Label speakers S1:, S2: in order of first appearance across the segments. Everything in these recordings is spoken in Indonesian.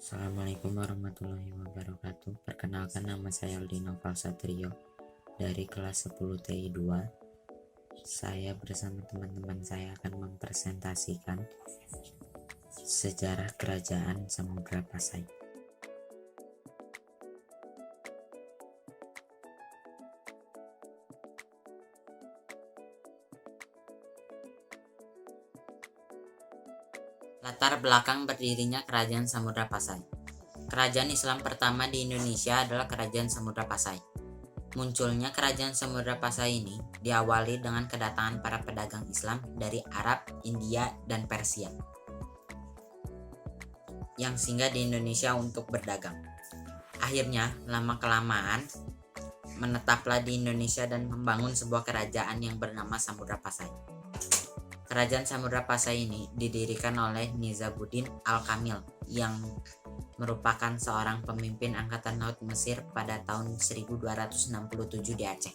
S1: Assalamualaikum warahmatullahi wabarakatuh. Perkenalkan, nama saya Aldino Valsatrio dari kelas 10 TI 2. Saya bersama teman-teman saya akan mempresentasikan sejarah kerajaan Samudra Pasai. Latar belakang berdirinya Kerajaan Samudra Pasai. Kerajaan Islam pertama di Indonesia adalah Kerajaan Samudra Pasai. Munculnya Kerajaan Samudra Pasai ini diawali dengan kedatangan para pedagang Islam dari Arab, India, dan Persia yang singgah di Indonesia untuk berdagang. Akhirnya, lama-kelamaan menetaplah di Indonesia dan membangun sebuah kerajaan yang bernama Samudra Pasai. Kerajaan Samudra Pasai ini didirikan oleh Nizamuddin Al-Kamil yang merupakan seorang pemimpin angkatan laut Mesir pada tahun 1267 di Aceh.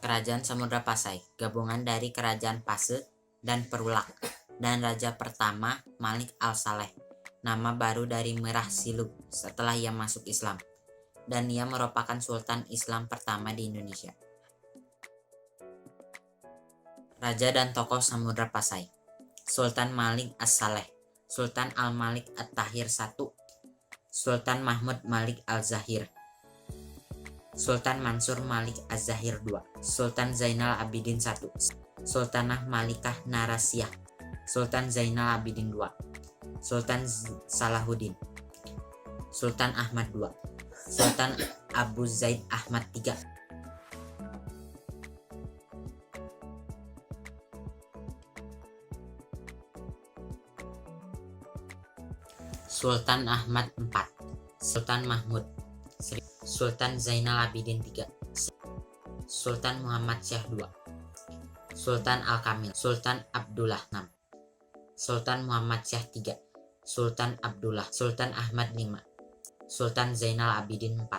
S1: Kerajaan Samudra Pasai gabungan dari Kerajaan Pase dan Perulak dan Raja pertama Malik Al-Saleh, nama baru dari Merah Silu setelah ia masuk Islam, dan ia merupakan Sultan Islam pertama di Indonesia. Raja dan tokoh Samudra Pasai: Sultan Malik As-Saleh, Sultan Al-Malik At-Tahir I, Sultan Mahmud Malik Al-Zahir, Sultan Mansur Malik Az-Zahir II, Sultan Zainal Abidin I, Sultanah Malikah Narasiyah, Sultan Zainal Abidin II, Sultan Salahuddin, Sultan Ahmad II, Sultan Abu Zaid Ahmad III, Sultan Ahmad IV, Sultan Mahmud, Sultan Zainal Abidin III, Sultan Muhammad Syah II, Sultan Al-Kamil, Sultan Abdullah VI, Sultan Muhammad Syah III, Sultan Abdullah, Sultan Ahmad V, Sultan Zainal Abidin IV.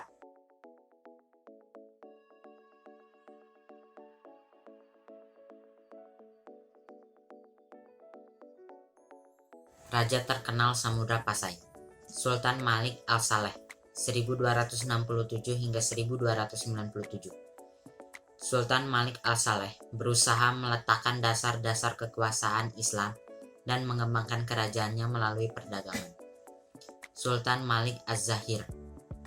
S1: Raja terkenal Samudra Pasai: Sultan Malik Al-Saleh 1267 hingga 1297. Sultan Malik Al-Saleh berusaha meletakkan dasar-dasar kekuasaan Islam dan mengembangkan kerajaannya melalui perdagangan. Sultan Malik Az-Zahir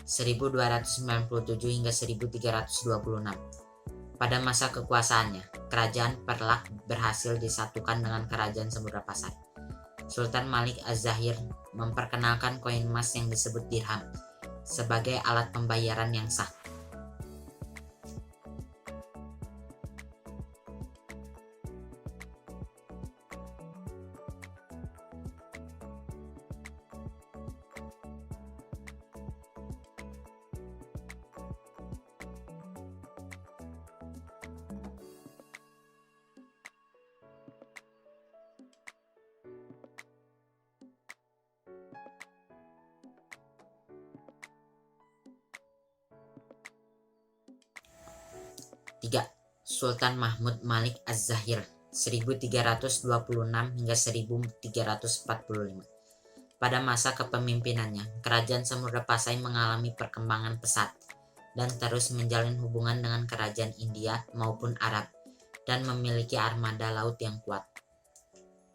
S1: 1297 hingga 1326. Pada masa kekuasaannya, kerajaan Perlak berhasil disatukan dengan kerajaan Samudra Pasai. Sultan Malik Az-Zahir memperkenalkan koin emas yang disebut dirham sebagai alat pembayaran yang sah. Tiga, Sultan Mahmud Malik Az-Zahir 1326 hingga 1345. Pada masa kepemimpinannya, kerajaan Samudra Pasai mengalami perkembangan pesat dan terus menjalin hubungan dengan kerajaan India maupun Arab dan memiliki armada laut yang kuat.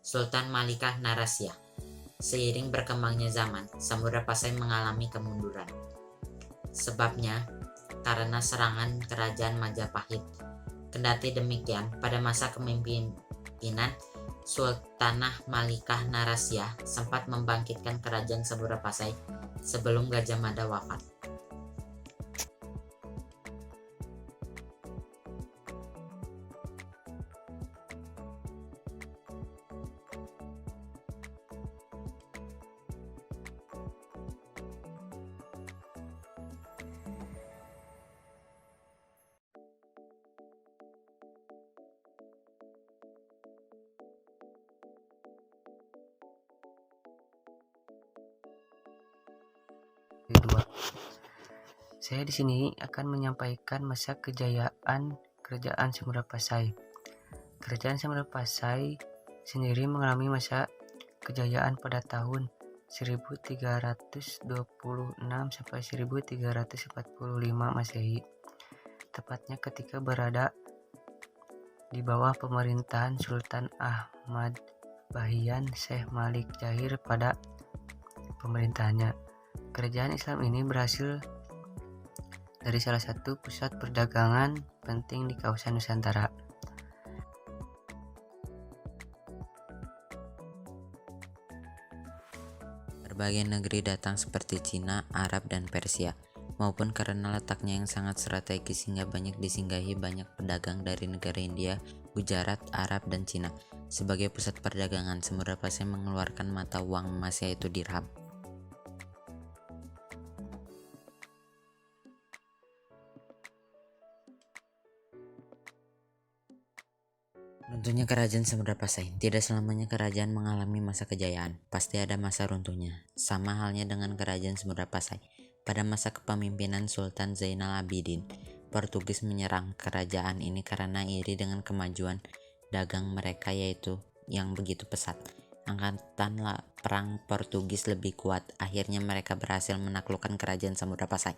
S1: Sultan Malikah Narasiyah: seiring berkembangnya zaman, Samudra Pasai mengalami kemunduran. Sebabnya karena serangan kerajaan Majapahit. Kendati demikian, pada masa kepemimpinan Sultanah Malikah Narasiyah sempat membangkitkan kerajaan Samudra Pasai sebelum Gajah Mada wafat.
S2: Kedua, saya di sini akan menyampaikan masa kejayaan Kerajaan Samudra Pasai. Kerajaan Samudra Pasai sendiri mengalami masa kejayaan pada tahun 1326 sampai 1345 Masehi, tepatnya ketika berada di bawah pemerintahan Sultan Ahmad Bahian Syekh Malik Zahir. Pada pemerintahannya, kerajaan Islam ini berhasil dari salah satu pusat perdagangan penting di kawasan Nusantara.
S1: Berbagai negeri datang seperti Cina, Arab, dan Persia, maupun karena letaknya yang sangat strategis hingga banyak disinggahi banyak pedagang dari negara India, Gujarat, Arab, dan Cina. Sebagai pusat perdagangan, Samudra Pasai mengeluarkan mata uang emas yaitu dirham. Runtuhnya kerajaan Samudra Pasai. Tidak selamanya kerajaan mengalami masa kejayaan, pasti ada masa runtuhnya. Sama halnya dengan kerajaan Samudra Pasai. Pada masa kepemimpinan Sultan Zainal Abidin, Portugis menyerang kerajaan ini karena iri dengan kemajuan dagang mereka yaitu yang begitu pesat. Angkatan perang Portugis lebih kuat, akhirnya mereka berhasil menaklukkan kerajaan Samudra Pasai.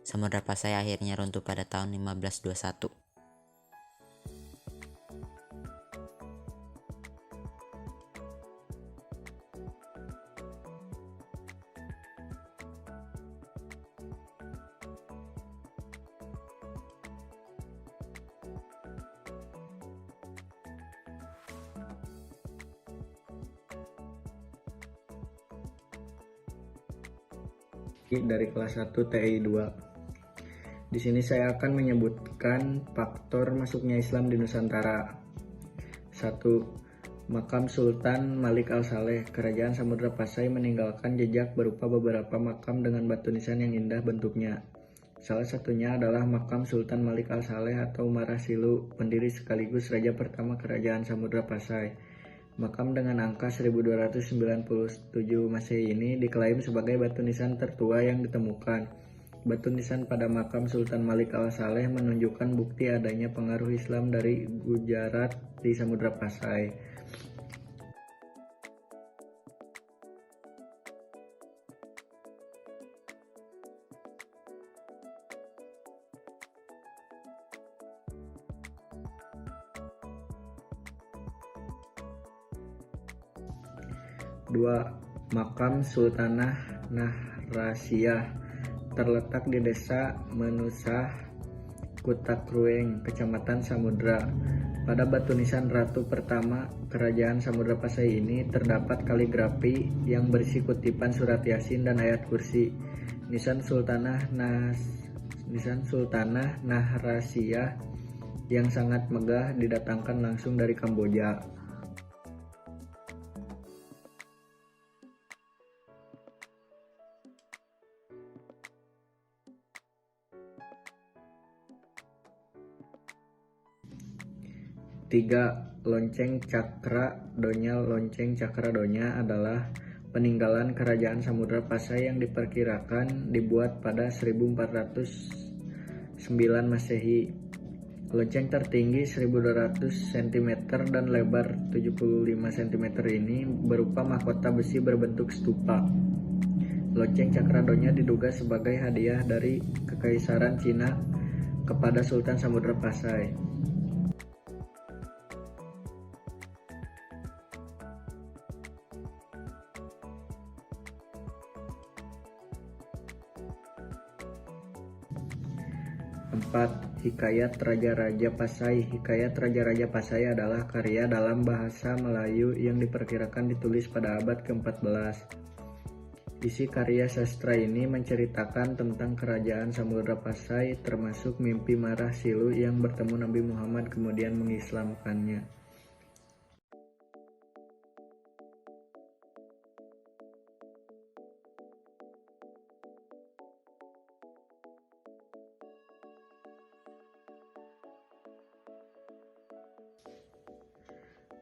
S1: Samudra Pasai akhirnya runtuh pada tahun 1521.
S3: Dari kelas 1 TI 2. Di sini saya akan menyebutkan faktor masuknya Islam di Nusantara. 1. Makam Sultan Malik Al-Saleh. Kerajaan Samudra Pasai meninggalkan jejak berupa beberapa makam dengan batu nisan yang indah bentuknya. Salah satunya adalah makam Sultan Malik Al-Saleh atau Marah Silu, pendiri sekaligus raja pertama kerajaan Samudra Pasai. Makam dengan angka 1297 Masehi ini diklaim sebagai batu nisan tertua yang ditemukan. Batu nisan pada makam Sultan Malik Al-Saleh menunjukkan bukti adanya pengaruh Islam dari Gujarat di Samudra Pasai. Dua, Makam Sultanah Nahrasiyah terletak di desa Menusah, Kutakrueng, Kecamatan Samudra. Pada batu nisan Ratu Pertama Kerajaan Samudra Pasai ini terdapat kaligrafi yang berisi kutipan surat Yasin dan ayat kursi. Nisan Sultanah Nahrasiyah yang sangat megah didatangkan langsung dari Kamboja. Tiga, Lonceng Cakra Donya. Lonceng Cakra Donya adalah peninggalan kerajaan Samudra Pasai yang diperkirakan dibuat pada 1409 Masehi. Lonceng tertinggi 1200 cm dan lebar 75 cm ini berupa mahkota besi berbentuk stupa. Lonceng Cakra Donya diduga sebagai hadiah dari Kekaisaran Cina kepada Sultan Samudra Pasai. Empat, Hikayat Raja-Raja Pasai. Hikayat Raja-Raja Pasai adalah karya dalam bahasa Melayu yang diperkirakan ditulis pada abad ke-14. Isi karya sastra ini menceritakan tentang kerajaan Samudra Pasai, termasuk mimpi Marah Silu yang bertemu Nabi Muhammad kemudian mengislamkannya.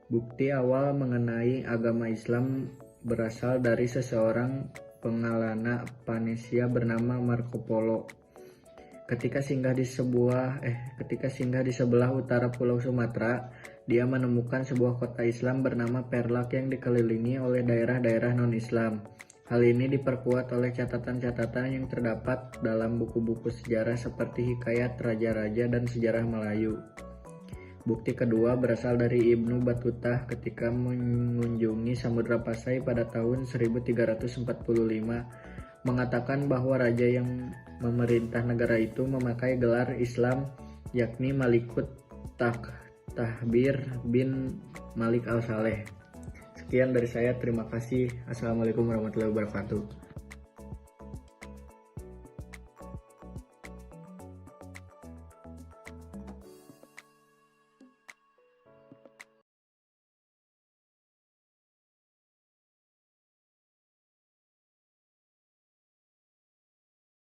S3: Bukti awal mengenai agama Islam berasal dari seseorang pengalana Panesia bernama Marco Polo. Ketika singgah di sebelah utara Pulau Sumatera, dia menemukan sebuah kota Islam bernama Perlak yang dikelilingi oleh daerah-daerah non-Islam. Hal ini diperkuat oleh catatan-catatan yang terdapat dalam buku-buku sejarah seperti Hikayat Raja-Raja dan Sejarah Melayu. Bukti kedua berasal dari Ibnu Battuta ketika mengunjungi Samudra Pasai pada tahun 1345, mengatakan bahwa raja yang memerintah negara itu memakai gelar Islam, yakni Malikut Tahbir bin Malik al-Saleh. Sekian dari saya, terima kasih. Assalamualaikum warahmatullahi wabarakatuh.